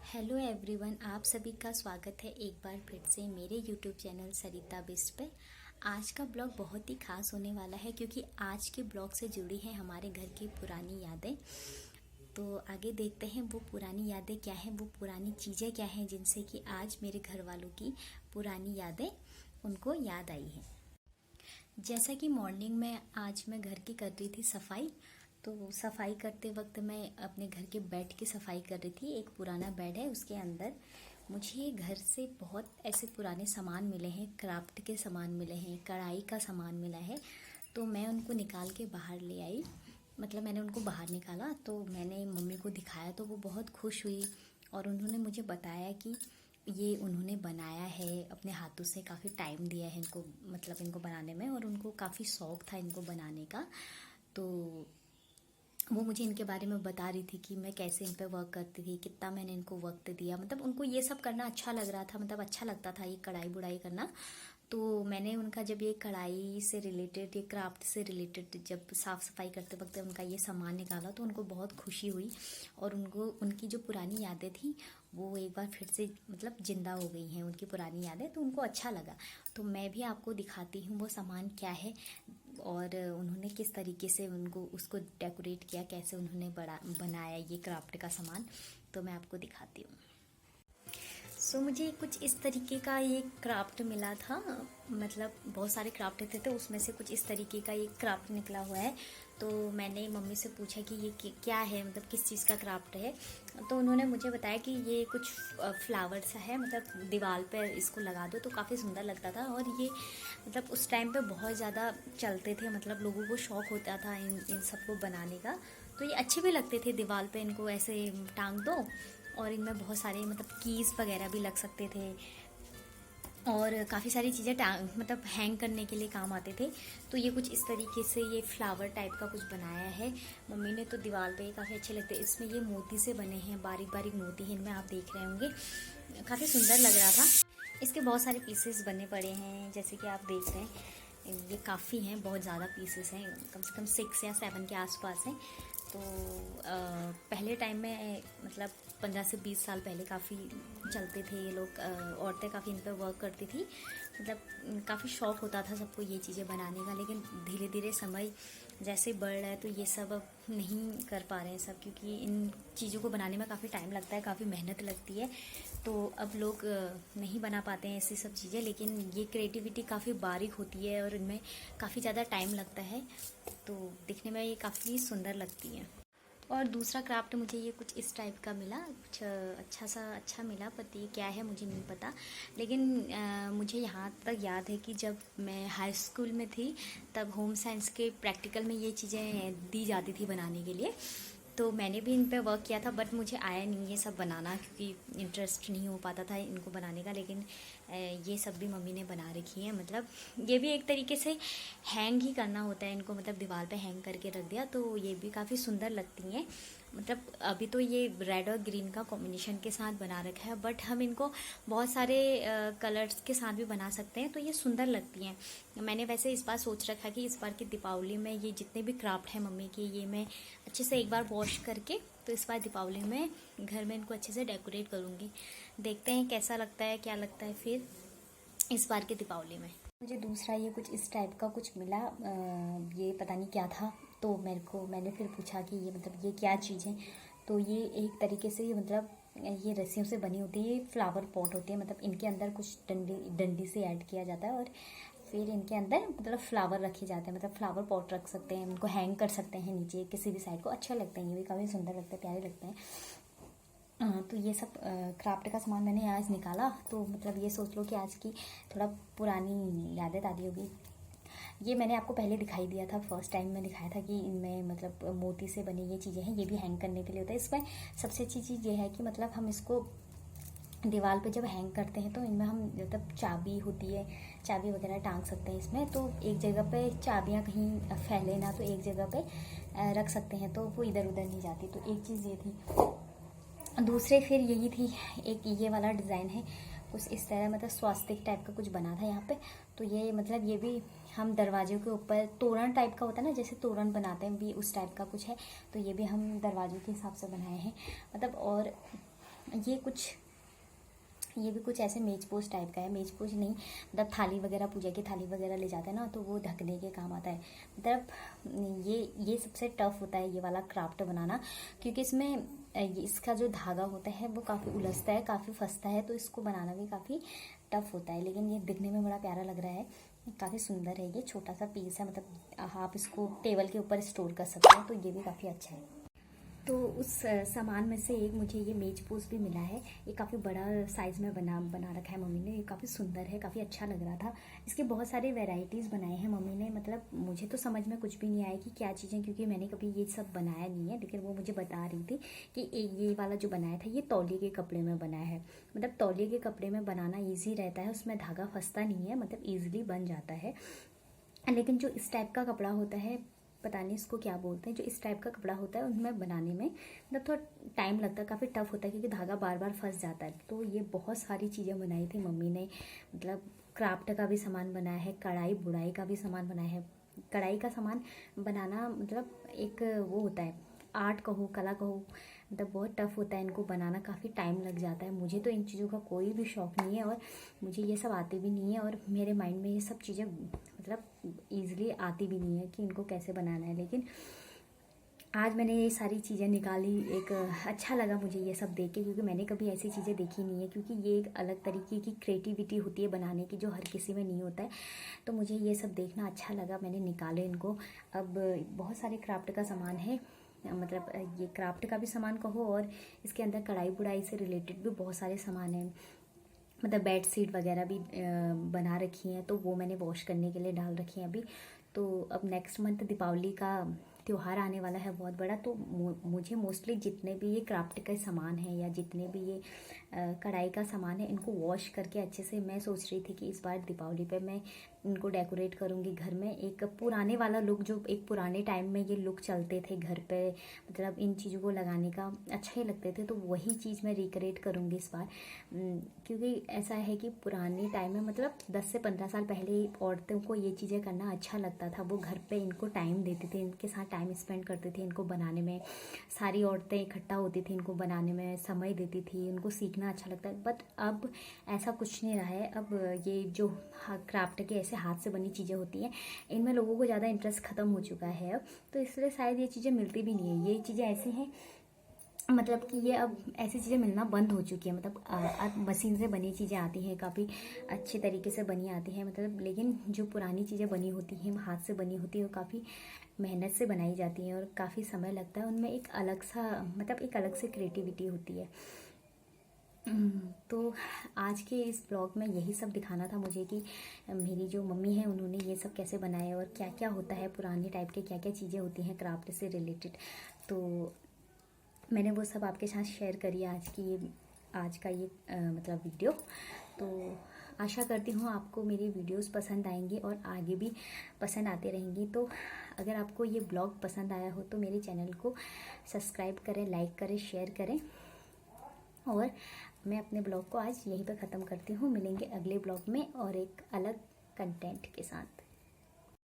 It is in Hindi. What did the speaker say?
हेलो एवरीवन, आप सभी का स्वागत है एक बार फिर से मेरे यूट्यूब चैनल सरिता बिस्ट पे। आज का ब्लॉग बहुत ही खास होने वाला है क्योंकि आज के ब्लॉग से जुड़ी हैं हमारे घर की पुरानी यादें। तो आगे देखते हैं वो पुरानी यादें क्या हैं, वो पुरानी चीज़ें क्या हैं जिनसे कि आज मेरे घर वालों की पुरानी यादें उनको याद आई हैं। जैसा कि मॉर्निंग में आज मैं घर की कर रही थी सफाई, तो सफाई करते वक्त मैं अपने घर के बेड की सफाई कर रही थी। एक पुराना बेड है, उसके अंदर मुझे घर से बहुत ऐसे पुराने सामान मिले हैं, क्राफ्ट के सामान मिले हैं, कढ़ाई का सामान मिला है। तो मैं उनको निकाल के बाहर ले आई, मतलब मैंने उनको बाहर निकाला तो मैंने मम्मी को दिखाया तो वो बहुत खुश हुई और उन्होंने मुझे बताया कि ये उन्होंने बनाया है अपने हाथों से, काफ़ी टाइम दिया है इनको, मतलब इनको बनाने में, और उनको काफ़ी शौक था इनको बनाने का। तो वो मुझे इनके बारे में बता रही थी कि मैं कैसे इन पे वर्क करती थी, कितना मैंने इनको वक्त दिया, मतलब उनको ये सब करना अच्छा लग रहा था, मतलब अच्छा लगता था ये कढ़ाई बुढ़ाई करना। तो मैंने उनका जब ये कढ़ाई से रिलेटेड, ये क्राफ्ट से रिलेटेड जब साफ़ सफाई करते वक्त उनका ये सामान निकाला तो उनको बहुत खुशी हुई और उनको उनकी जो पुरानी यादें थी वो एक बार फिर से मतलब ज़िंदा हो गई हैं उनकी पुरानी यादें, तो उनको अच्छा लगा। तो मैं भी आपको दिखाती हूँ वो सामान क्या है और उन्होंने किस तरीके से उनको उसको डेकोरेट किया, कैसे उन्होंने बनाया ये क्राफ्ट का सामान, तो मैं आपको दिखाती हूँ। सो मुझे कुछ इस तरीके का ये क्राफ्ट मिला था, मतलब बहुत सारे क्राफ्ट थे तो उसमें से कुछ इस तरीके का ये क्राफ्ट निकला हुआ है। तो मैंने मम्मी से पूछा कि ये क्या है, मतलब किस चीज़ का क्राफ्ट है। तो उन्होंने मुझे बताया कि ये कुछ फ्लावर सा है, मतलब दीवार पे इसको लगा दो तो काफ़ी सुंदर लगता था। और ये मतलब उस टाइम पे बहुत ज़्यादा चलते थे, मतलब लोगों को शौक़ होता था इन सबको बनाने का। तो ये अच्छे भी लगते थे, दीवार पे इनको ऐसे टांग दो और इनमें बहुत सारे मतलब कीज़ वगैरह भी लग सकते थे और काफ़ी सारी चीज़ें मतलब हैंग करने के लिए काम आते थे। तो ये कुछ इस तरीके से ये फ्लावर टाइप का कुछ बनाया है मम्मी ने। तो दीवार पे काफ़ी अच्छे लगते हैं, इसमें ये मोती से बने हैं, बारीक बारीक मोती हैं इनमें, आप देख रहे होंगे, काफ़ी सुंदर लग रहा था। इसके बहुत सारे पीसेस बने पड़े हैं, जैसे कि आप देख रहे हैं ये काफ़ी हैं, बहुत ज़्यादा पीसेस हैं, कम से कम 6 या 7 के आसपास हैं। तो पहले टाइम में मतलब 15 से 20 साल पहले काफ़ी चलते थे ये लोग, औरतें काफ़ी इन पर वर्क करती थी, मतलब काफ़ी शौक़ होता था सबको ये चीज़ें बनाने का। लेकिन धीरे धीरे समय जैसे बढ़ रहा है तो ये सब अब नहीं कर पा रहे हैं सब, क्योंकि इन चीज़ों को बनाने में काफ़ी टाइम लगता है, काफ़ी मेहनत लगती है। तो अब लोग नहीं बना पाते हैं ऐसी सब चीज़ें, लेकिन ये क्रिएटिविटी काफ़ी बारीक होती है और इनमें काफ़ी ज़्यादा टाइम लगता है, तो दिखने में ये काफ़ी सुंदर लगती है। और दूसरा क्राफ्ट मुझे ये कुछ इस टाइप का मिला, कुछ अच्छा मिला, पर ये क्या है मुझे नहीं पता। लेकिन मुझे यहाँ तक याद है कि जब मैं हाई स्कूल में थी तब होम साइंस के प्रैक्टिकल में ये चीज़ें दी जाती थी बनाने के लिए। तो मैंने भी इन पे वर्क किया था, बट मुझे आया नहीं ये सब बनाना, क्योंकि इंटरेस्ट नहीं हो पाता था इनको बनाने का। लेकिन ये सब भी मम्मी ने बना रखी है, मतलब ये भी एक तरीके से हैंग ही करना होता है इनको, मतलब दीवार पे हैंग करके रख दिया, तो ये भी काफ़ी सुंदर लगती हैं। मतलब अभी तो ये रेड और ग्रीन का कॉम्बिनेशन के साथ बना रखा है, बट हम इनको बहुत सारे कलर्स के साथ भी बना सकते हैं, तो ये सुंदर लगती हैं। मैंने वैसे इस बार सोच रखा कि इस बार की दीपावली में ये जितने भी क्राफ्ट हैं मम्मी के, ये मैं अच्छे से एक बार वॉश करके तो इस बार दीपावली में घर में इनको अच्छे से डेकोरेट करूँगी। देखते हैं कैसा लगता है, क्या लगता है फिर इस बार की दीपावली में। मुझे दूसरा ये कुछ इस टाइप का कुछ मिला, ये पता नहीं क्या था, तो मैंने फिर पूछा कि ये मतलब ये क्या चीज़ है। तो ये एक तरीके से मतलब ये रस्सियों से बनी होती है, ये फ्लावर पॉट होती है, मतलब इनके अंदर कुछ डंडी से ऐड किया जाता है और फिर इनके अंदर मतलब फ्लावर रखे जाते हैं, मतलब फ्लावर पॉट रख सकते हैं, इनको हैंग कर सकते हैं नीचे किसी भी साइड को, अच्छे लगते हैं, ये भी काफ़ी सुंदर लगते हैं, प्यारे लगते हैं। तो ये सब क्राफ्ट का सामान मैंने आज निकाला, तो मतलब ये सोच लो कि आज की थोड़ा पुरानी यादें ताज़ी होगी। ये मैंने आपको पहले दिखाई दिया था, फर्स्ट टाइम में दिखाया था कि इनमें मतलब मोती से बनी ये चीज़ें हैं, ये भी हैंग करने के लिए होता है। इसमें सबसे अच्छी चीज़ ये है कि मतलब हम इसको दीवार पे जब हैंग करते हैं तो इनमें हम मतलब चाबी होती है, चाबी वगैरह टांग सकते हैं इसमें, तो एक जगह पे चाबियां कहीं फैले ना, तो एक जगह पे रख सकते हैं, तो वो इधर उधर नहीं जाती। तो एक चीज़ ये थी। दूसरे फिर यही थी, एक ये वाला डिज़ाइन है कुछ इस तरह, मतलब स्वास्तिक टाइप का कुछ बना था यहाँ पे। तो ये मतलब ये भी हम दरवाजों के ऊपर तोरण टाइप का होता है ना, जैसे तोरण बनाते हैं भी उस टाइप का कुछ है, तो ये भी हम दरवाजों के हिसाब से बनाए हैं मतलब। और ये भी कुछ ऐसे मेज पोस्ट टाइप का है। मेज पोस्ट नहीं, मतलब थाली वगैरह, पूजा की थाली वगैरह ले जाते हैं ना, तो वो ढकने के काम आता है। मतलब ये सबसे टफ होता है ये वाला क्राफ्ट बनाना, क्योंकि इसमें इसका जो धागा होता है वो काफ़ी उलझता है, काफ़ी फंसता है, तो इसको बनाना भी काफ़ी टफ होता है। लेकिन ये दिखने में बड़ा प्यारा लग रहा है, काफ़ी सुंदर है। ये छोटा सा पीस है, मतलब आप इसको टेबल के ऊपर स्टोर कर सकते हैं, तो ये भी काफ़ी अच्छा है। तो उस सामान में से एक मुझे ये मेज पोस्ट भी मिला है। ये काफ़ी बड़ा साइज़ में बना रखा है मम्मी ने। ये काफ़ी सुंदर है, काफ़ी अच्छा लग रहा था। इसके बहुत सारे वैरायटीज़ बनाए हैं मम्मी ने। मतलब मुझे तो समझ में कुछ भी नहीं आया कि क्या चीज़ें, क्योंकि मैंने कभी ये सब बनाया नहीं है। लेकिन वो मुझे बता रही थी कि ये वाला जो बनाया था ये तौलिए के कपड़े में बनाया है। मतलब तौलिए के कपड़े में बनाना ईजी रहता है, उसमें धागा फंसता नहीं है, मतलब ईजिली बन जाता है। लेकिन जो इस टाइप का कपड़ा होता है, पता नहीं इसको क्या बोलते हैं, जो इस टाइप का कपड़ा होता है उनमें बनाने में मतलब थोड़ा टाइम लगता है, काफ़ी टफ होता है, क्योंकि धागा बार बार फंस जाता है। तो ये बहुत सारी चीज़ें बनाई थी मम्मी ने। मतलब क्राफ्ट का भी सामान बनाया है, कढ़ाई बुनाई का भी सामान बनाया है। कढ़ाई का सामान बनाना मतलब एक वो होता है, आर्ट कहो, कला कहो, मतलब बहुत टफ होता है। इनको बनाना काफ़ी टाइम लग जाता है। मुझे तो इन चीज़ों का कोई भी शौक़ नहीं है, और मुझे ये सब आती भी नहीं है, और मेरे माइंड में ये सब चीज़ें मतलब ईजिली आती भी नहीं है कि इनको कैसे बनाना है। लेकिन आज मैंने ये सारी चीज़ें निकाली, एक अच्छा लगा मुझे ये सब देख के, क्योंकि मैंने कभी ऐसी चीज़ें देखी नहीं है। क्योंकि ये एक अलग तरीके की क्रिएटिविटी होती है बनाने की, जो हर किसी में नहीं होता है। तो मुझे ये सब देखना अच्छा लगा, मैंने निकाले इनको। अब बहुत सारे क्राफ्ट का सामान है, मतलब ये क्राफ्ट का भी सामान कहो, और इसके अंदर कढ़ाई बुढ़ाई से रिलेटेड भी बहुत सारे सामान हैं। मतलब बेड शीट वगैरह भी बना रखी हैं, तो वो मैंने वॉश करने के लिए डाल रखी हैं अभी। तो अब नेक्स्ट मंथ दीपावली का त्यौहार आने वाला है बहुत बड़ा। तो मुझे मोस्टली जितने भी ये क्राफ्ट के सामान हैं, या जितने भी ये कढ़ाई का सामान है, इनको वॉश करके अच्छे से, मैं सोच रही थी कि इस बार दीपावली पे मैं इनको डेकोरेट करूँगी घर में। एक पुराने वाला लुक, जो एक पुराने टाइम में ये लुक चलते थे घर पे, मतलब इन चीज़ों को लगाने का अच्छा ही लगते थे, तो वही चीज़ मैं रिक्रिएट करूँगी इस बार। क्योंकि ऐसा है कि पुराने टाइम में, मतलब 10 से 15 साल पहले औरतों को ये चीज़ें करना अच्छा लगता था। वो घर पे इनको टाइम देती थी, इनके साथ टाइम स्पेंड करती थी, इनको बनाने में। सारी औरतें इकट्ठा होती थी, इनको बनाने में समय देती थी, उनको सीखना अच्छा लगता है। बट अब ऐसा कुछ नहीं रहा है। अब ये जो क्राफ्ट के ऐसे हाथ से बनी चीज़ें होती हैं, इनमें लोगों को ज़्यादा इंटरेस्ट ख़त्म हो चुका है अब। तो इसलिए शायद ये चीज़ें मिलती भी नहीं है। ये चीज़ें ऐसी हैं, मतलब कि ये अब ऐसी चीज़ें मिलना बंद हो चुकी है। मतलब अब मशीन से बनी चीज़ें आती हैं, काफ़ी अच्छे तरीके से बनी आती हैं, मतलब। लेकिन जो पुरानी चीज़ें बनी होती हैं, हाथ से बनी होती है, वो काफ़ी मेहनत से बनाई जाती हैं, और काफ़ी समय लगता है उनमें। एक अलग सा, मतलब एक अलग से क्रिएटिविटी होती है। तो आज के इस ब्लॉग में यही सब दिखाना था मुझे, कि मेरी जो मम्मी है उन्होंने ये सब कैसे बनाया, और क्या क्या होता है पुराने टाइप के, क्या क्या चीज़ें होती हैं क्राफ्ट से रिलेटेड। तो मैंने वो सब आपके साथ शेयर करी आज का ये मतलब वीडियो। तो आशा करती हूँ आपको मेरी वीडियोस पसंद आएंगी, और आगे भी पसंद आते रहेंगी। तो अगर आपको ये ब्लॉग पसंद आया हो तो मेरे चैनल को सब्सक्राइब करें, लाइक करें, शेयर करें। और मैं अपने ब्लॉग को आज यहीं पर ख़त्म करती हूँ। मिलेंगे अगले ब्लॉग में और एक अलग कंटेंट के साथ।